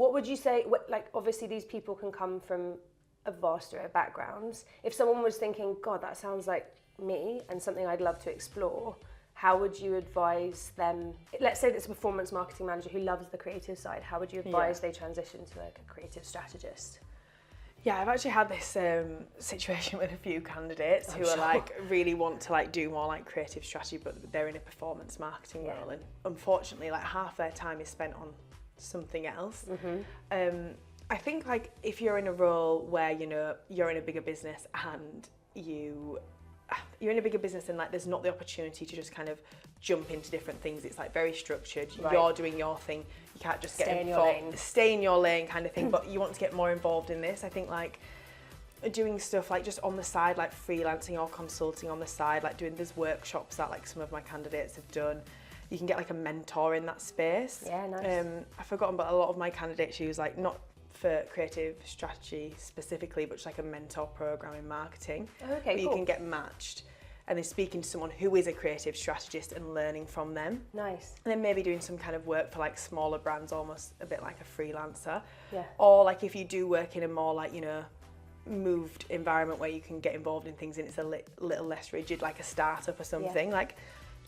What would you say, like obviously these people can come from a vast array of backgrounds. If someone was thinking, God, that sounds like me and something I'd love to explore, how would you advise them? Let's say it's a performance marketing manager who loves the creative side. How would you advise they transition to like a creative strategist? Yeah, I've actually had this situation with a few candidates who are like really want to like do more like creative strategy, but they're in a performance marketing role, and unfortunately like half their time is spent on something else. I think like if you're in a role where, you know, you're in a bigger business and you're in a bigger business and like there's not the opportunity to just kind of jump into different things, it's like very structured, you're doing your thing, you can't just stay in your lane kind of thing, but you want to get more involved in this. I think like doing stuff like just on the side, like freelancing or consulting on the side, like doing these workshops that like some of my candidates have done, you can get like a mentor in that space. Yeah, nice. I've forgotten, but a lot of my candidates use like, not for creative strategy specifically, but just like a mentor program in marketing. Okay, cool. You can get matched and then speaking to someone who is a creative strategist and learning from them. Nice. And then maybe doing some kind of work for like smaller brands, almost a bit like a freelancer. Yeah. Or like if you do work in a more like, you know, moved environment where you can get involved in things and it's a little less rigid, like a startup or something, like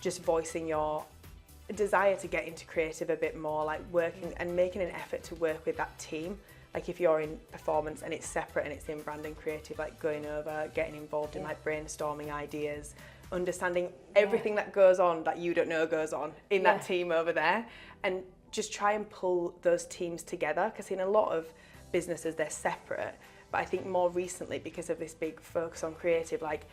just voicing your desire to get into creative a bit more, like working and making an effort to work with that team. Like if you're in performance and it's separate and it's in brand and creative, like going over, getting involved in like brainstorming ideas, understanding everything that goes on that you don't know goes on in that team over there, and just try and pull those teams together, because in a lot of businesses they're separate, but I think more recently because of this big focus on creative, like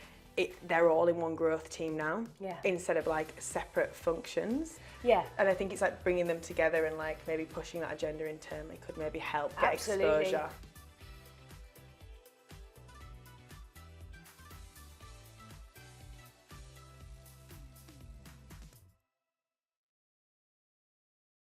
they're all in one growth team now, instead of like separate functions. Yeah. And I think it's like bringing them together and like maybe pushing that agenda internally could maybe help get exposure.